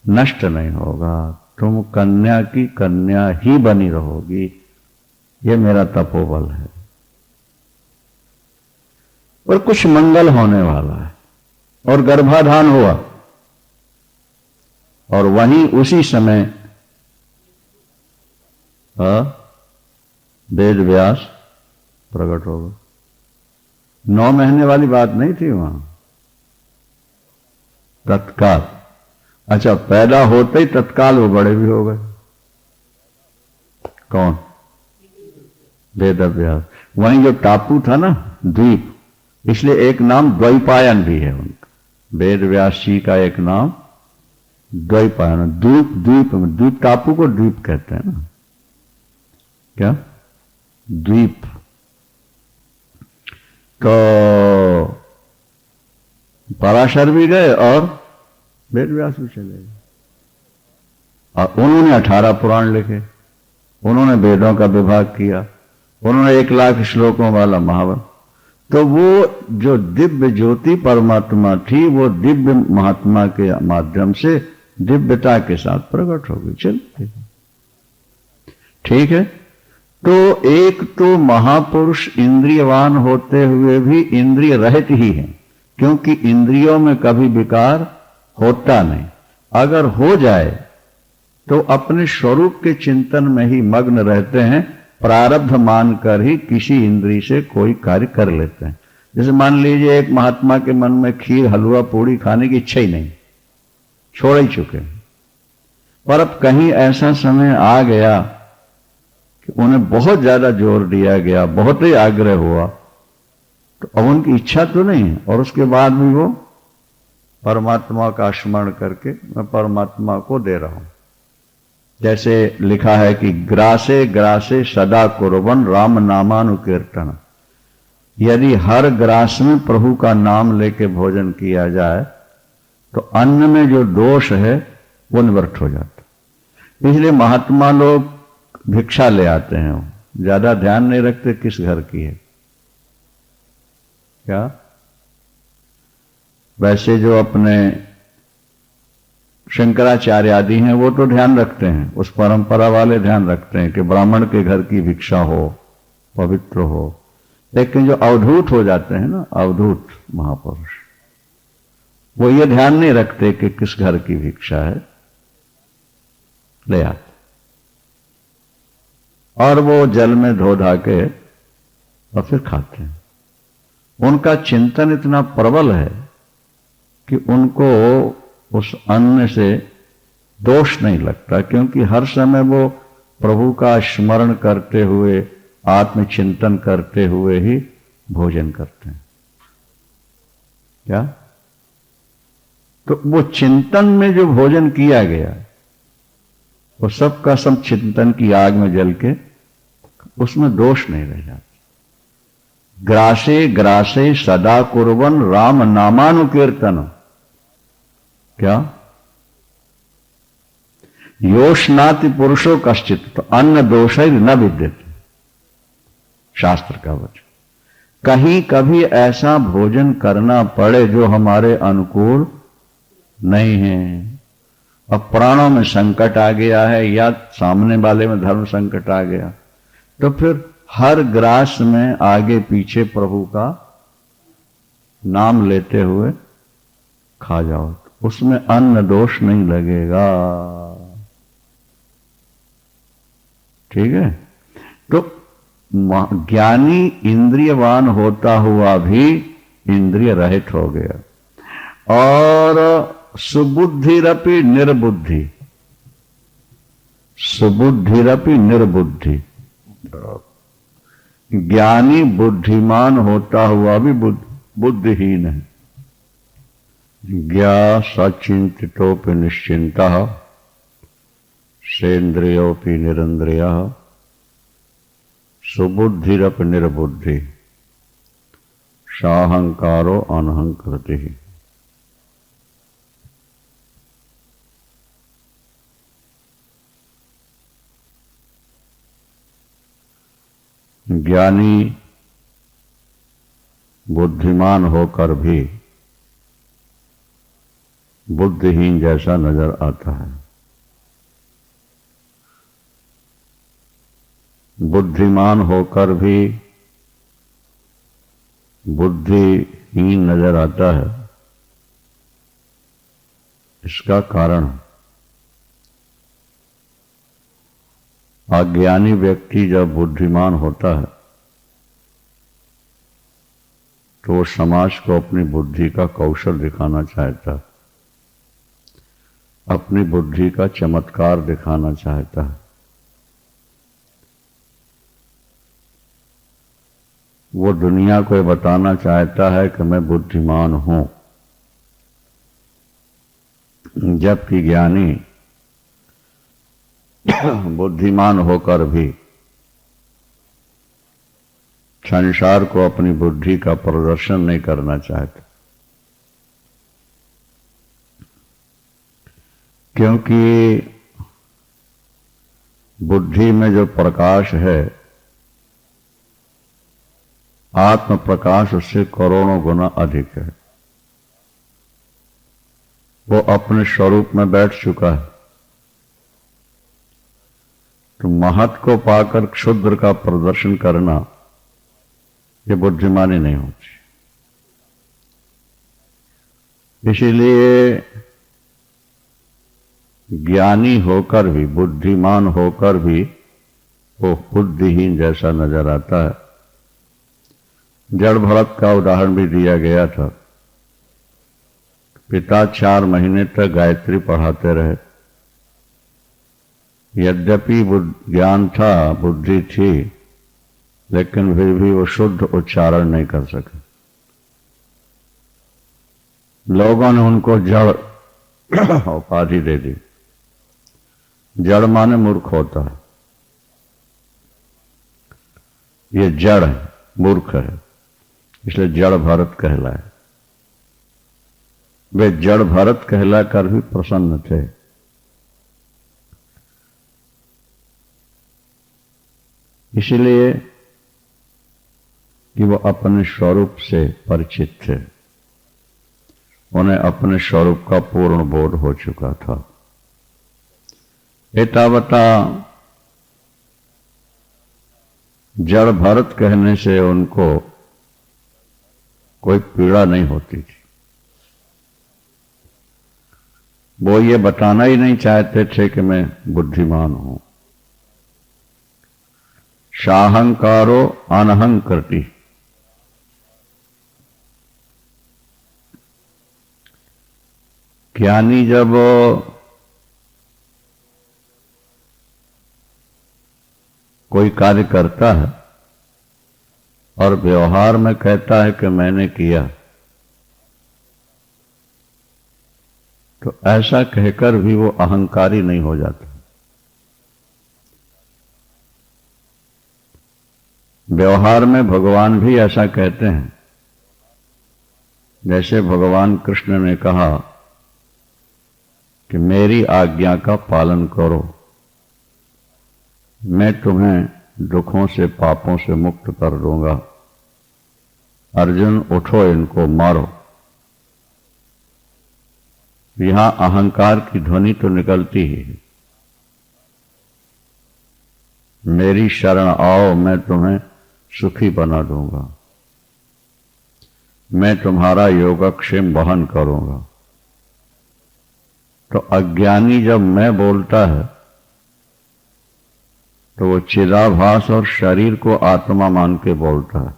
नष्ट नहीं होगा, तुम कन्या की कन्या ही बनी रहोगी। ये मेरा तपोबल है और कुछ मंगल होने वाला है। और गर्भाधान हुआ और वहीं उसी समय वेद व्यास प्रकट होगा। 9 महीने वाली बात नहीं थी वहां, तत्काल। अच्छा, पैदा होते ही तत्काल वो बड़े भी हो गए। कौन? वेद व्यास। वहीं जो टापू था ना, द्वीप, इसलिए एक नाम द्वैपायन भी है उनका। वेद व्यास जी का एक नाम द्वैपायन, द्वीप, द्वीप में, द्वीप टापू को द्वीप कहते हैं ना, क्या? द्वीप। तो पराशर भी गए और वेद व्यास भी चले गए, और उन्होंने 18 पुराण लिखे, उन्होंने वेदों का विभाग किया, उन्होंने 1 लाख श्लोकों वाला महाभारत। तो वो जो दिव्य ज्योति परमात्मा थी, वो दिव्य महात्मा के माध्यम से दिव्यता के साथ प्रकट हो गई। चल ठीक है। तो एक तो महापुरुष इंद्रियवान होते हुए भी इंद्रिय रहित ही है, क्योंकि इंद्रियों में कभी विकार होता नहीं। अगर हो जाए तो अपने स्वरूप के चिंतन में ही मग्न रहते हैं, प्रारब्ध मानकर ही किसी इंद्रिय से कोई कार्य कर लेते हैं। जैसे मान लीजिए एक महात्मा के मन में खीर, हलवा, पूड़ी खाने की इच्छा ही नहीं, छोड़ ही चुके, पर अब कहीं ऐसा समय आ गया कि उन्हें बहुत ज्यादा जोर दिया गया, बहुत ही आग्रह हुआ, तो अब उनकी इच्छा तो नहीं है, और उसके बाद भी वो परमात्मा का स्मरण करके मैं परमात्मा को दे रहा हूं। जैसे लिखा है कि ग्रासे ग्रासे सदा कुर्बन राम नामानुकीर्तन। यदि हर ग्रास में प्रभु का नाम लेके भोजन किया जाए तो अन्न में जो दोष है वो निवृत्त हो जाता। इसलिए महात्मा लोग भिक्षा ले आते हैं, ज्यादा ध्यान नहीं रखते किस घर की है क्या। वैसे जो अपने शंकराचार्य आदि हैं वो तो ध्यान रखते हैं, उस परंपरा वाले ध्यान रखते हैं कि ब्राह्मण के घर की भिक्षा हो, पवित्र हो। लेकिन जो अवधूत हो जाते हैं ना, अवधूत महापुरुष, वो ये ध्यान नहीं रखते कि किस घर की भिक्षा है, ले आते और वो जल में धो धा के और फिर खाते हैं। उनका चिंतन इतना प्रबल है कि उनको उस अन्न से दोष नहीं लगता, क्योंकि हर समय वो प्रभु का स्मरण करते हुए, आत्मचिंतन करते हुए ही भोजन करते हैं। क्या? तो वो चिंतन में जो भोजन किया गया वो सब का सब चिंतन की आग में जल के उसमें दोष नहीं रह जाता। ग्रासे ग्रासे सदा कुर्बन राम नामानुकीर्तन। क्या? योषनाति पुरुषो कश्चित, तो अन्न दोषै न विद्यते, शास्त्र का वचन। कहीं कभी ऐसा भोजन करना पड़े जो हमारे अनुकूल नहीं है, अब प्राणों में संकट आ गया है या सामने वाले में धर्म संकट आ गया, तो फिर हर ग्रास में आगे पीछे प्रभु का नाम लेते हुए खा जाओ, उसमें अन्न दोष नहीं लगेगा। ठीक है? तो ज्ञानी इंद्रियवान होता हुआ भी इंद्रिय रहित हो गया। और सुबुद्धिरपि निर्बुद्धि, सुबुद्धिरपि निर्बुद्धि, ज्ञानी बुद्धिमान होता हुआ भी बुद्धिहीन है। ज्ञा सचिंतितोपि निश्चिंतः सेन्द्रियोपि निरिंद्रियः सुबुद्धिरपि निर्बुद्धि साहंकारो अनहंकृतिः। ज्ञानी बुद्धिमान होकर भी बुद्धिहीन जैसा नजर आता है। बुद्धिमान होकर भी बुद्धिहीन नजर आता है। इसका कारण अज्ञानी व्यक्ति जब बुद्धिमान होता है तो वो समाज को अपनी बुद्धि का कौशल दिखाना चाहता है, अपनी बुद्धि का चमत्कार दिखाना चाहता है। वो दुनिया को बताना चाहता है कि मैं बुद्धिमान हूं, जबकि ज्ञानी बुद्धिमान होकर भी संसार को अपनी बुद्धि का प्रदर्शन नहीं करना चाहता, क्योंकि बुद्धि में जो प्रकाश है, आत्म प्रकाश उससे करोड़ों गुना अधिक है। वो अपने स्वरूप में बैठ चुका है। तो महत को पाकर क्षुद्र का प्रदर्शन करना ये बुद्धिमानी नहीं होती। इसीलिए ज्ञानी होकर भी, बुद्धिमान होकर भी वो बुद्धिहीन जैसा नजर आता है। जड़ भरत का उदाहरण भी दिया गया था। पिता 4 महीने तक गायत्री पढ़ाते रहे, यद्यपि ज्ञान था, बुद्धि थी, लेकिन फिर भी वो शुद्ध उच्चारण नहीं कर सके। लोगों ने उनको जड़ उपाधि दे दी। जड़ माने मूर्ख होता है, ये जड़ है, मूर्ख है, इसलिए जड़ भरत कहलाए। वे जड़ भरत कहलाकर भी प्रसन्न थे। इसलिए कि वो अपने स्वरूप से परिचित थे, उन्हें अपने स्वरूप का पूर्ण बोध हो चुका था। एतावता जड़ भरत कहने से उनको कोई पीड़ा नहीं होती थी। वो ये बताना ही नहीं चाहते थे कि मैं बुद्धिमान हूं। साहंकारो अनहंकृति, ज्ञानी जब कोई कार्य करता है और व्यवहार में कहता है कि मैंने किया, तो ऐसा कहकर भी वो अहंकारी नहीं हो जाता। व्यवहार में भगवान भी ऐसा कहते हैं, जैसे भगवान कृष्ण ने कहा कि मेरी आज्ञा का पालन करो, मैं तुम्हें दुखों से पापों से मुक्त कर दूंगा। अर्जुन उठो, इनको मारो। यहां अहंकार की ध्वनि तो निकलती ही है। मेरी शरण आओ, मैं तुम्हें सुखी बना दूंगा, मैं तुम्हारा योगक्षेम वहन करूंगा। तो अज्ञानी जब मैं बोलता है तो वो चिदाभास और शरीर को आत्मा मान के बोलता है,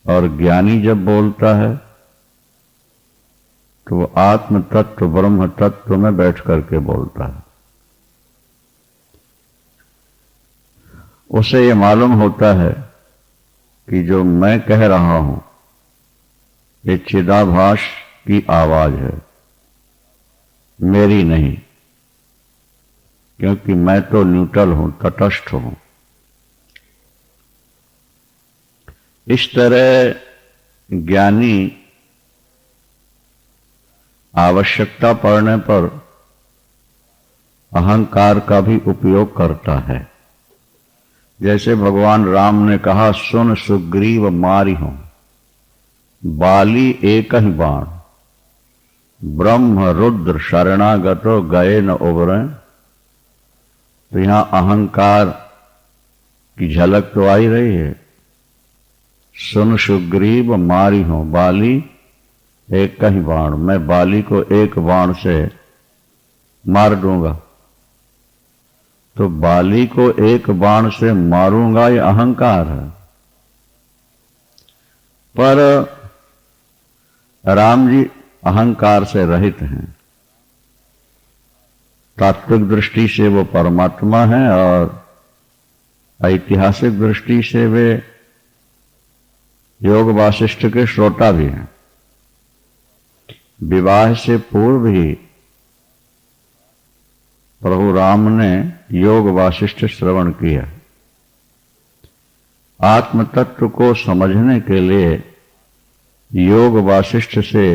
और ज्ञानी जब बोलता है तो वो आत्म तत्व ब्रह्म तत्व में बैठ करके बोलता है। उसे ये मालूम होता है कि जो मैं कह रहा हूं ये चिदाभास की आवाज है, मेरी नहीं, क्योंकि मैं तो न्यूट्रल हूं, तटस्थ हूं। इस तरह ज्ञानी आवश्यकता पड़ने पर अहंकार का भी उपयोग करता है। जैसे भगवान राम ने कहा, सुन सुग्रीव मारि हूं, बाली एक ही बाण, ब्रह्म रुद्र शरणागतो गए न उबरें। तो यहां अहंकार की झलक तो आई रही है। सुन सुग्रीव मारि हूं, बाली एक ही बाण, मैं बाली को एक बाण से मार दूंगा। तो बाली को एक बाण से मारूंगा, ये अहंकार है। पर राम जी अहंकार से रहित हैं। तात्विक दृष्टि से वो परमात्मा है और ऐतिहासिक दृष्टि से वे योग वासिष्ठ के श्रोता भी हैं। विवाह से पूर्व ही प्रभु राम ने योग वासिष्ठ श्रवण किया। आत्म तत्व को समझने के लिए योग वासिष्ठ से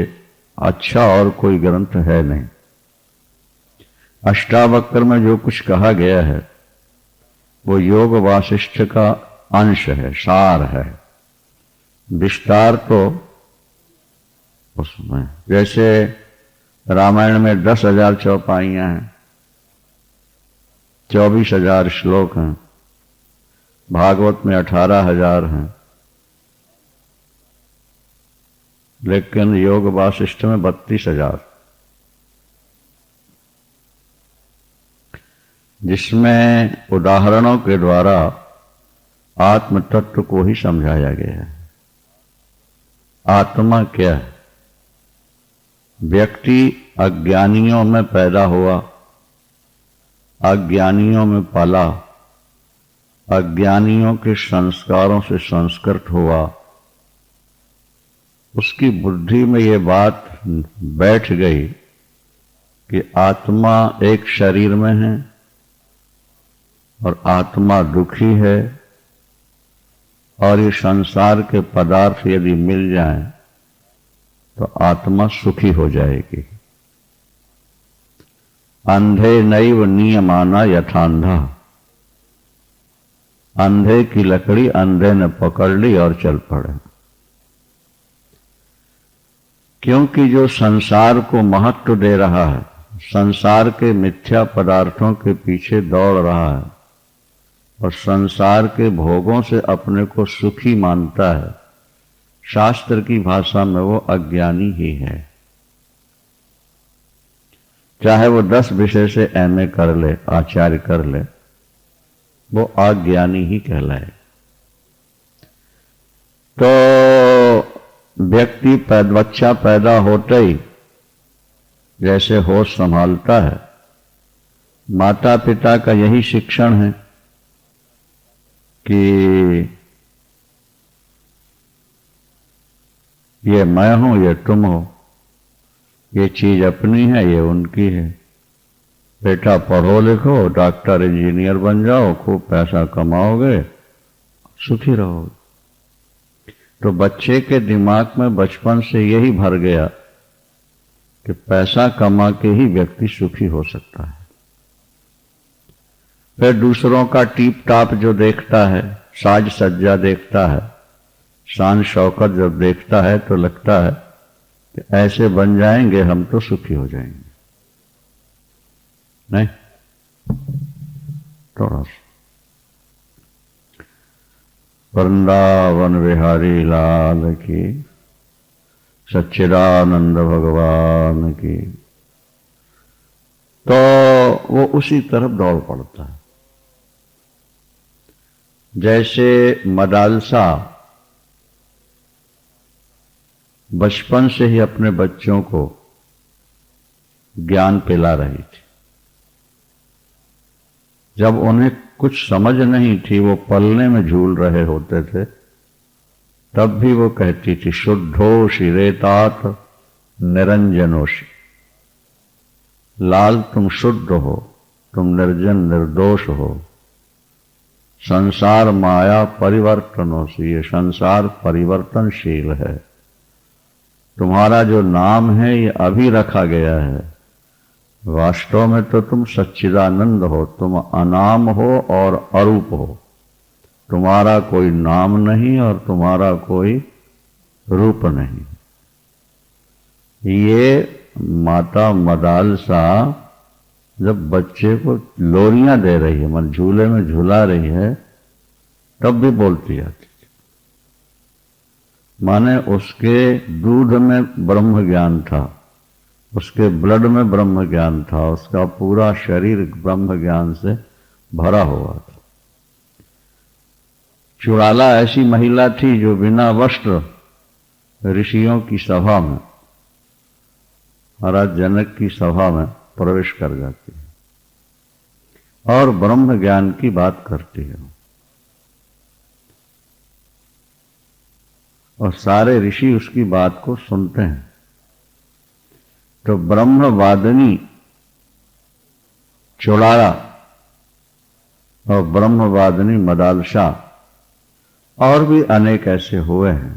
अच्छा और कोई ग्रंथ है नहीं। अष्टावक्र में जो कुछ कहा गया है वो योग वासिष्ठ का अंश है, सार है। विस्तार तो उसमें, जैसे रामायण में 10,000 चौपाइयां हैं, 24,000 श्लोक हैं, भागवत में 18,000 हैं, लेकिन योग वासिष्ठ में 32,000, जिसमें उदाहरणों के द्वारा आत्म तत्व को ही समझाया गया है। आत्मा क्या है? व्यक्ति अज्ञानियों में पैदा हुआ, अज्ञानियों में पला, अज्ञानियों के संस्कारों से संस्कृत हुआ। उसकी बुद्धि में ये बात बैठ गई कि आत्मा एक शरीर में है और आत्मा दुखी है, और ये संसार के पदार्थ यदि मिल जाएं तो आत्मा सुखी हो जाएगी। अंधे नैव नियमाना यथांधा, अंधे की लकड़ी अंधे ने पकड़ ली और चल पड़े। क्योंकि जो संसार को महत्व दे रहा है, संसार के मिथ्या पदार्थों के पीछे दौड़ रहा है और संसार के भोगों से अपने को सुखी मानता है, शास्त्र की भाषा में वो अज्ञानी ही है। चाहे वो 10 विषय से एमए कर ले, आचार्य कर ले, वो अज्ञानी ही कहलाए। तो व्यक्ति बच्चा पैदा होते ही जैसे होश संभालता है। माता पिता का यही शिक्षण है कि ये मैं हूं, ये तुम हो, ये चीज अपनी है, ये उनकी है। बेटा पढ़ो लिखो, डॉक्टर इंजीनियर बन जाओ, खूब पैसा कमाओगे, सुखी रहोगे। तो बच्चे के दिमाग में बचपन से यही भर गया कि पैसा कमा के ही व्यक्ति सुखी हो सकता है। फिर दूसरों का टीप टाप जो देखता है, साज सज्जा देखता है, शान शौकत जब देखता है तो लगता है कि ऐसे बन जाएंगे हम तो सुखी हो जाएंगे। नहीं, थोड़ा सा वृंदावन बिहारी लाल की, सच्चिदानंद भगवान की, तो वो उसी तरफ दौड़ पड़ता है। जैसे मदालसा बचपन से ही अपने बच्चों को ज्ञान पिला रही थी। जब उन्हें कुछ समझ नहीं थी, वो पलने में झूल रहे होते थे, तब भी वो कहती थी शुद्धोषि रेतात निरंजनोषि। लाल तुम शुद्ध हो, तुम निर्जन निर्दोष हो। संसार माया परिवर्तनोषि, ये संसार परिवर्तनशील है। तुम्हारा जो नाम है ये अभी रखा गया है, वास्तव में तो तुम सच्चिदानंद हो, तुम अनाम हो और अरूप हो। तुम्हारा कोई नाम नहीं और तुम्हारा कोई रूप नहीं। ये माता मदालसा जब बच्चे को लोरियां दे रही है, मन झूले में झूला रही है, तब भी बोलती आती। माने उसके दूध में ब्रह्म ज्ञान था, उसके ब्लड में ब्रह्म ज्ञान था, उसका पूरा शरीर ब्रह्म ज्ञान से भरा हुआ था। चुड़ाला ऐसी महिला थी जो बिना वस्त्र ऋषियों की सभा में, महाराज जनक की सभा में प्रवेश कर जाती है और ब्रह्म ज्ञान की बात करती है। और सारे ऋषि उसकी बात को सुनते हैं। तो ब्रह्मवादिनी चुड़ाला और ब्रह्मवादिनी मदालसा और भी अनेक ऐसे हुए हैं।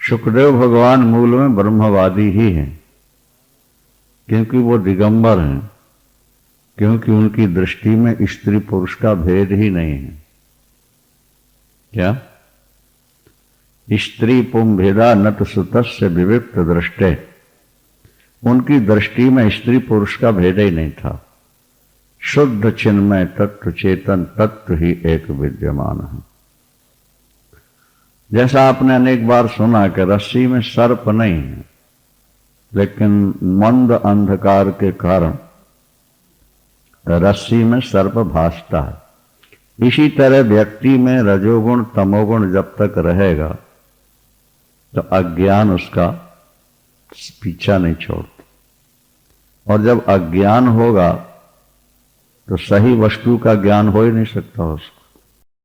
शुकदेव भगवान मूल में ब्रह्मवादी ही हैं, क्योंकि वो दिगंबर हैं, क्योंकि उनकी दृष्टि में स्त्री पुरुष का भेद ही नहीं है। क्या? स्त्री पुम भेदा न तो सुतस्य विविक्त दृष्टे। उनकी दृष्टि में स्त्री पुरुष का भेद ही नहीं था। शुद्ध चिन्मय तत्व चेतन तत्व ही एक विद्यमान है। जैसा आपने अनेक बार सुना कि रस्सी में सर्प नहीं है, लेकिन मंद अंधकार के कारण रस्सी में सर्प भासता है। इसी तरह व्यक्ति में रजोगुण तमोगुण जब तक रहेगा तो अज्ञान उसका पीछा नहीं छोड़ता, और जब अज्ञान होगा तो सही वस्तु का ज्ञान हो ही नहीं सकता उसको।